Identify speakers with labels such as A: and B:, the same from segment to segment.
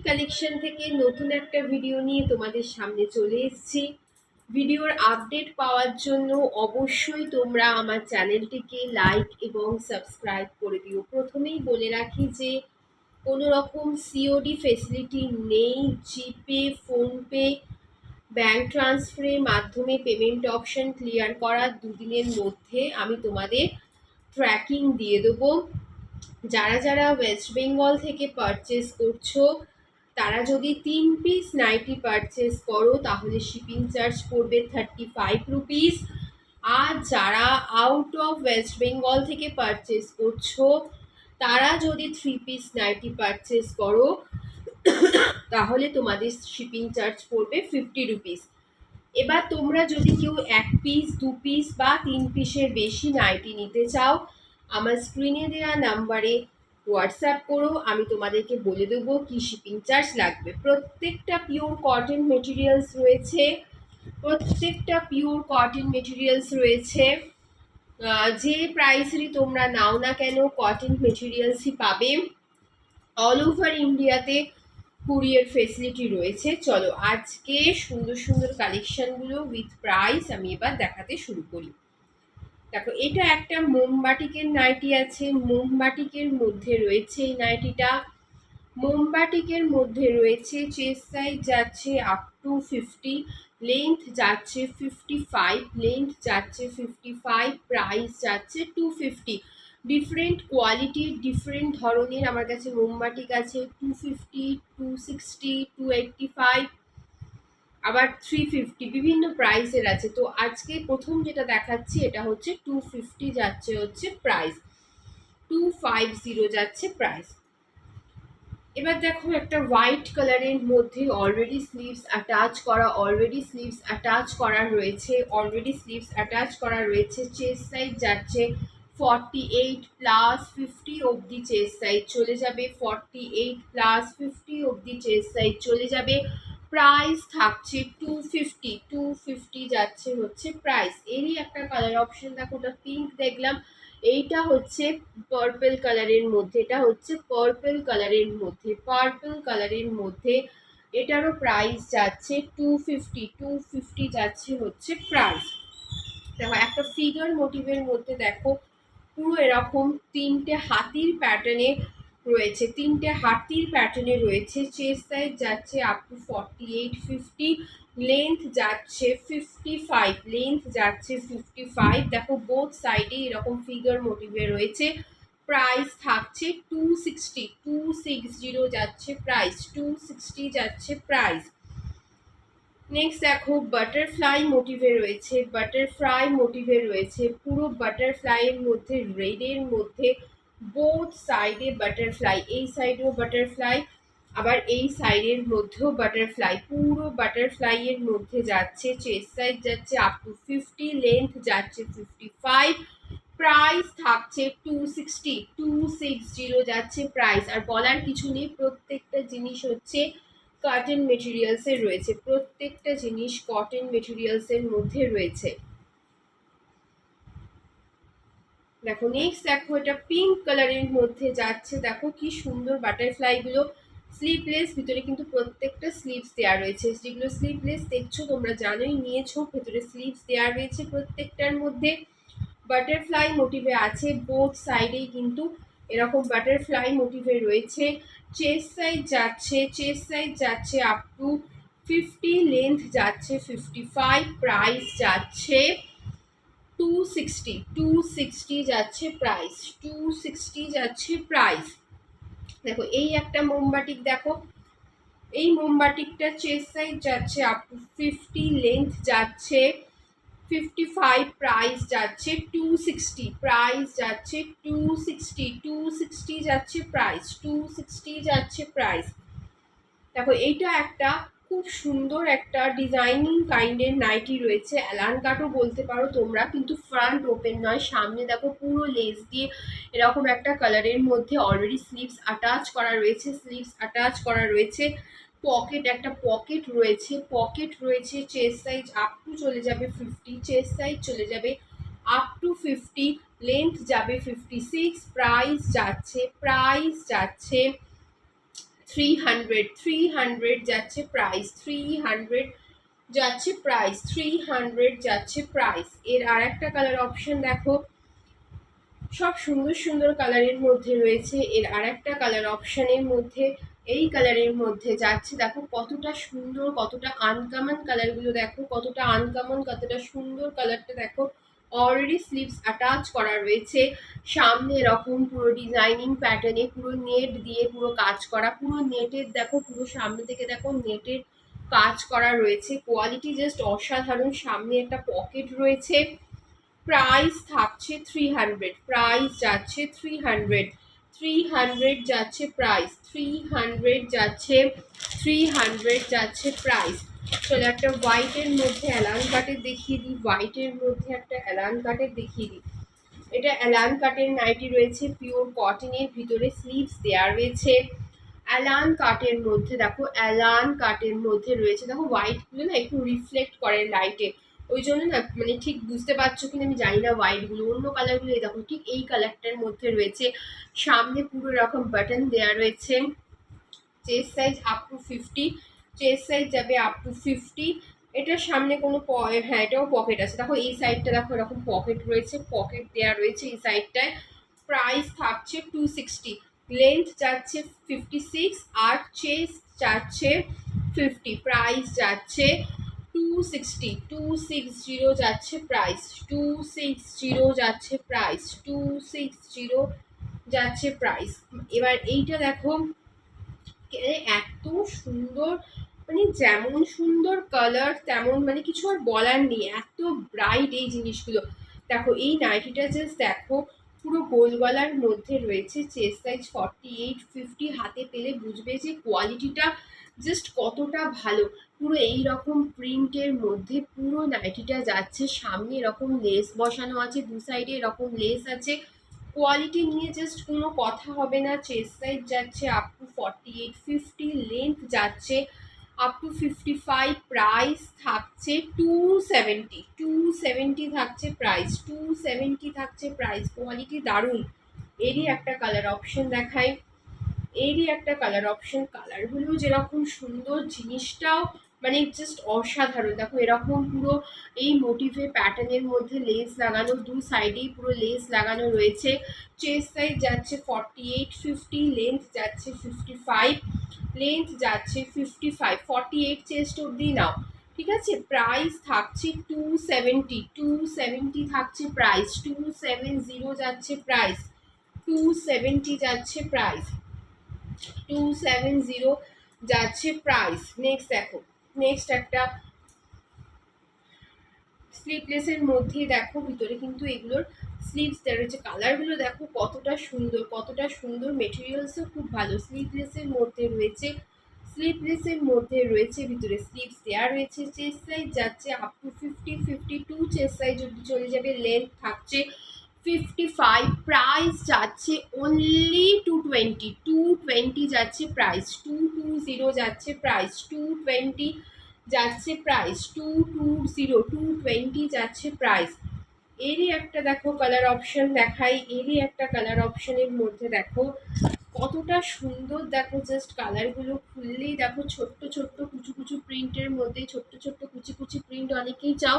A: Collection থেকে নতুন একটা ভিডিও নিয়ে তোমাদের সামনে চলে এসেছি। ভিডিওর আপডেট পাওয়ার জন্য অবশ্যই তোমরা আমার চ্যানেলটিকে লাইক এবং সাবস্ক্রাইব করে দিও। প্রথমেই বলে রাখি যে কোনো রকম সিওডি ফেসিলিটি নেই। জিপে, ফোনপে, ব্যাঙ্ক ট্রান্সফারের মাধ্যমে পেমেন্ট অপশন ক্লিয়ার করার দুদিনের মধ্যে আমি তোমাদের ট্র্যাকিং দিয়ে দেবো। যারা যারা ওয়েস্ট বেঙ্গল থেকে পারচেস করছো তারা যদি 3 পিস নাইটি পারচেস করো তাহলে শিপিং চার্জ পড়বে 35 রুপিস। আর যারা আউট অফ ওয়েস্ট বেঙ্গল থেকে পারচেস করছো তারা যদি 3 পিস নাইটি পারচেস করো তাহলে তোমাদের শিপিং চার্জ পড়বে 50 রুপিস। এবার তোমরা যদি কেউ 1 পিস, 2 পিস বা 3 পিসের বেশি নাইটি নিতে চাও আমার স্ক্রিনে দেওয়া নাম্বারে হোয়াটসঅ্যাপ করো, আমি তোমাদেরকে বলে দেবো কি শিপিং চার্জ লাগবে। প্রত্যেকটা পিওর কটন মেটেরিয়ালস রয়েছে। যে প্রাইসেরই তোমরা নাও না কেন কটন মেটেরিয়ালসই পাবে। অল ওভার ইন্ডিয়াতে কুরিয়ার ফেসিলিটি রয়েছে। চলো আজকে সুন্দর সুন্দর কালেকশনগুলো উইথ প্রাইস আমি এবার দেখাতে শুরু করি। দেখো, এটা একটা মোমবাটিকের নাইটি আছে। মোমবাটিকের মধ্যে রয়েছে এই নাইটিটা। মোমবাটিকের মধ্যে রয়েছে চেস্ট সাইজ যাচ্ছে আপ টু 50, লেন্থ যাচ্ছে 55, প্রাইস যাচ্ছে 250। ডিফারেন্ট কোয়ালিটির ডিফারেন্ট ধরনের আমার কাছে মোমবাটিক আছে। 250, 260, 285, আবার 350, বিভিন্ন প্রাইসের আছে। তো আজকে প্রথম যেটা দেখাচ্ছি এটা হচ্ছে 250 যাচ্ছে হচ্ছে প্রাইস, 250 যাচ্ছে প্রাইস। এবার দেখো একটা হোয়াইট কালারের মধ্যে অলরেডি স্লিভস অ্যাটাচ করা রয়েছে। চেস্ট সাইজ যাচ্ছে 48 প্লাস 50 অবধি চেস্ট সাইজ চলে যাবে। 48 প্লাস 50 অবধি চেস্ট সাইজ চলে যাবে। প্রাইস থাকছে 250 যাচ্ছে হচ্ছে প্রাইস। এরই একটা কালার অপশন দেখো, ওটা পিঙ্ক দেখলাম, এইটা হচ্ছে পার্পল কালারের মধ্যে, এটারও প্রাইস যাচ্ছে 250 যাচ্ছে হচ্ছে প্রাইস। দেখো একটা ফিগার মোটিভের মধ্যে দেখো পুরো এরকম তিনটে হাতির প্যাটার্নে রয়েছে। চেস্ট সাইজ যাচ্ছে আপ টু 48, 50, লেন্থ যাচ্ছে 55। দেখো বোথ সাইডে এরকম ফিগার মোটিভে রয়েছে। প্রাইস থাকছে 260 যাচ্ছে প্রাইস, 260 যাচ্ছে প্রাইস। নেক্সট দেখো বাটারফ্লাই মোটিভে রয়েছে। পুরো বাটারফ্লাইয়ের মধ্যে রেডের মধ্যে বোথ সাইডে বাটারফ্লাই, এই সাইডেও বাটারফ্লাই, আবার এই সাইডের মধ্যেও বাটারফ্লাই, পুরো বাটারফ্লাইয়ের মধ্যে যাচ্ছে। চেস্ট সাইজ যাচ্ছে আপ টু 50, লেন্থ যাচ্ছে 55, প্রাইস থাকছে 260 যাচ্ছে প্রাইস। আর বলার কিছু নেই, প্রত্যেকটা জিনিস হচ্ছে কটন মেটেরিয়ালসের রয়েছে, প্রত্যেকটা জিনিস কটন মেটেরিয়ালসের মধ্যে রয়েছে। দেখো নেক্সট দেখো এটা পিঙ্ক কালারের মধ্যে যাচ্ছে। দেখো কি সুন্দর বাটারফ্লাই গুলো, স্লিভলেস, ভিতরে কিন্তু প্রত্যেকটা স্লিভস দেওয়া রয়েছে। যেগুলো স্লিভলেস দেখছো তোমরা জানোই, নিয়েছো, ভেতরে স্লিভস দেওয়া রয়েছে। প্রত্যেকটার মধ্যে বাটারফ্লাই মোটিভে আছে, বোথ সাইডেই কিন্তু এরকম বাটারফ্লাই মোটিভে রয়েছে। চেস্ট সাইজ যাচ্ছে আপ টু 50, লেন্থ যাচ্ছে 55, প্রাইস যাচ্ছে 260 যাচ্ছে প্রাইস। দেখো এই একটা মোমবাটিক, দেখো এই মোমবাটিকটা চেস্ট সাইজ যাচ্ছে আপ টু 50, লেন্থ যাচ্ছে 55, প্রাইস যাচ্ছে 260 যাচ্ছে প্রাইস। দেখো এইটা একটা খুব সুন্দর একটা ডিজাইনিং কাইন্ডের নাইটি রয়েছে, অ্যালান কাটও বলতে পারো তোমরা, কিন্তু ফ্রন্ট ওপেন নয়। সামনে দেখো পুরো লেস দিয়ে এরকম একটা কালারের মধ্যে অলরেডি স্লিভস অ্যাটাচ করা রয়েছে। একটা পকেট রয়েছে। চেস্ট সাইজ আপ টু চলে যাবে 50, লেন্থ যাবে 56, প্রাইস যাচ্ছে 300 যাচ্ছে প্রাইস, 300 যাচ্ছে প্রাইস, 300 যাচ্ছে প্রাইস। এর আর একটা কালার অপশন দেখো, সব সুন্দর সুন্দর কালারের মধ্যে রয়েছে। এর আর একটা কালার অপশনের মধ্যে, এই কালারের মধ্যে যাচ্ছে, দেখো কতটা সুন্দর, কতটা আনকমন কালারগুলো দেখো, কতটা আনকমন, কতটা সুন্দর কালারটা দেখো। অলরেডি স্লিভস অ্যাটাচ করা রয়েছে, সামনে এরকম পুরো ডিজাইনিং প্যাটার্নে পুরো নেট দিয়ে পুরো কাজ করা, পুরো নেটের দেখো, পুরো সামনে থেকে দেখো নেটের কাজ করা রয়েছে। কোয়ালিটি জাস্ট অসাধারণ। সামনে একটা পকেট রয়েছে। প্রাইস থাকছে 300, প্রাইস যাচ্ছে 300, 300 যাচ্ছে প্রাইস, 300 যাচ্ছে, 300 যাচ্ছে প্রাইস। চলো একটা হোয়াইটের মধ্যে অ্যালান কাটের দেখিয়ে দিই, হোয়াইটের মধ্যে একটা অ্যালান কাটের দেখিয়ে দিই। এটা অ্যালান কাটের নাইটি রয়েছে, পিওর কটনের, ভিতরে স্লিভস দেওয়া রয়েছে। অ্যালান কাটের মধ্যে দেখো, অ্যালান কাটের মধ্যে রয়েছে, দেখো হোয়াইটগুলো না একটু রিফ্লেক্ট করে লাইটে, ওই জন্য না মানে ঠিক বুঝতে পারছো কিনা আমি জানি না, হোয়াইটগুলো, অন্য কালারগুলো দেখো ঠিক এই কালারটার মধ্যে রয়েছে। সামনে পুরো এরকম বাটন দেওয়া রয়েছে। Chest size up to 50, chest size যাবে আপ টু 50। এটার সামনে কোনো হ্যাঁ এটাও পকেট আছে, দেখো এই সাইডটা দেখো এরকম পকেট রয়েছে, পকেট দেওয়া রয়েছে এই সাইডটায়। প্রাইস থাকছে 260, লেন্থ যাচ্ছে 56 আর চেস্ট যাচ্ছে 50। প্রাইস যাচ্ছে 260, 260 যাচ্ছে প্রাইস, 260 যাচ্ছে প্রাইস, 260 যাচ্ছে প্রাইস। এবার এইটা দেখো, এত সুন্দর, মানে যেমন সুন্দর কালার তেমন মানে কিছু আর বলার নেই, এত ব্রাইট এই জিনিসগুলো। দেখো এই নাইটিটা জাস্ট দেখো, পুরো গোল গলার মধ্যে রয়েছে, চেস্ট সাইজ 48, 50। হাতে পেলে বুঝবে যে কোয়ালিটিটা জাস্ট কতটা ভালো। পুরো এই রকম প্রিন্টের মধ্যে পুরো নাইটিটা যাচ্ছে। সামনে এরকম লেস বসানো আছে, দু সাইডে এরকম লেস আছে। কোয়ালিটি নিয়ে জাস্ট কোনো কথা হবে না। চেস্ট সাইজ যাচ্ছে আপ টু 48, 50, লেন্থ যাচ্ছে আপ টু 55। প্রাইস থাকছে 270, 270 থাকছে প্রাইস, 270 থাকছে প্রাইস। কোয়ালিটি দারুণ। এরই একটা কালার অপশন দেখাই, এরই একটা কালার অপশন, কালারগুলো যেরকম সুন্দর, জিনিসটাও মানে জাস্ট অসাধারণ। দেখো এরকম পুরো এই মোটিভে প্যাটার্নের মধ্যে লেস লাগানো, দু সাইডেই পুরো লেস লাগানো রয়েছে। চেস্ট সাইজ যাচ্ছে 48, 50, লেন্থ যাচ্ছে 55, লেন্থ যাচ্ছে 55, 48 চেস্ট অবধি নাও, ঠিক আছে। প্রাইস থাকছে 270, 270 থাকছে প্রাইস, 270 যাচ্ছে প্রাইস, 270 যাচ্ছে প্রাইস, 270 যাচ্ছে প্রাইস। নেক্সট দেখো, নেক্সট একটা স্লিভলেসের মধ্যে দেখো, ভিতরে কিন্তু এগুলোর স্লিভস দেওয়া রয়েছে। কালারগুলো দেখো কতটা সুন্দর, কতটা সুন্দর, মেটেরিয়ালসও খুব ভালো। স্লিভলেসের মধ্যে রয়েছে, স্লিভলেসের মধ্যে রয়েছে, ভিতরে স্লিভস দেওয়া রয়েছে। চেস্ট সাইজ যাচ্ছে আপ টু 50, 52 চেস্ট সাইজ অব্দি চলে যাবে। লেন্থ থাকছে 55। প্রাইস যাচ্ছে অনলি 220, 220 যাচ্ছে প্রাইস, 220 যাচ্ছে প্রাইস, 220 যাচ্ছে প্রাইস, 220, 220 যাচ্ছে প্রাইস। এরই একটা দেখো কালার অপশন দেখাই, এরই একটা কালার অপশনের মধ্যে দেখো কতটা সুন্দর। দেখো জাস্ট কালারগুলো খুললেই দেখো, ছোট্ট ছোট্ট কুচু কুচু প্রিন্টের মধ্যে, ছোট্ট ছোট্ট কুচি কুচি প্রিন্ট অনেকেই চাও,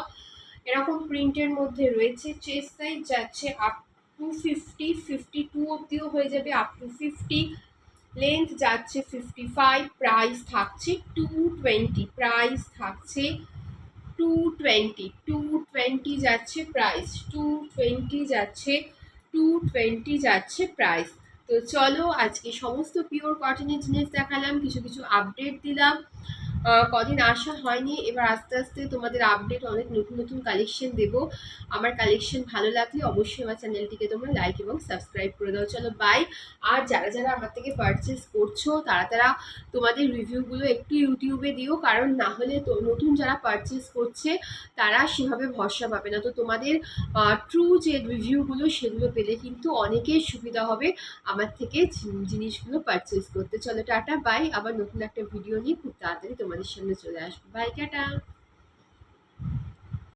A: এরকম প্রিন্টের মধ্যে রয়েছে। চেস্ট সাইজ যাচ্ছে আপ টু 50, 52 অব্দিও হয়ে যাবে, আপ টু 50। লেন্থ যাচ্ছে 55। প্রাইস থাকছে 220, প্রাইস থাকছে 220, 220 যাচ্ছে প্রাইস, 220 যাচ্ছে, 220 যাচ্ছে প্রাইস। তো চলো আজকে সমস্ত পিওর কটনের জিনিস দেখালাম, কিছু কিছু আপডেট দিলাম। কদিন আসা হয়নি, এবার আস্তে আস্তে তোমাদের আপডেট, অনেক নতুন নতুন কালেকশন দেবো। আমার কালেকশন ভালো লাগলে অবশ্যই আমার চ্যানেলটিকে তোমরা লাইক এবং সাবস্ক্রাইব করে দাও। চলো বাই। আর যারা যারা আমার থেকে পারচেস করছো তারা তোমাদের রিভিউগুলো একটু ইউটিউবে দিও, কারণ না হলে তো নতুন যারা পারচেস করছে তারা সেভাবে ভরসা পাবে না। তো তোমাদের ট্রু যে রিভিউগুলো সেগুলো পেলে কিন্তু অনেকের সুবিধা হবে আমার থেকে জিনিসগুলো পারচেস করতে। চলো টাটা বাই, আবার নতুন একটা ভিডিও নিয়ে খুব তাড়াতাড়ি তোমাদের সামনে চলে আসবো। Bye, tata.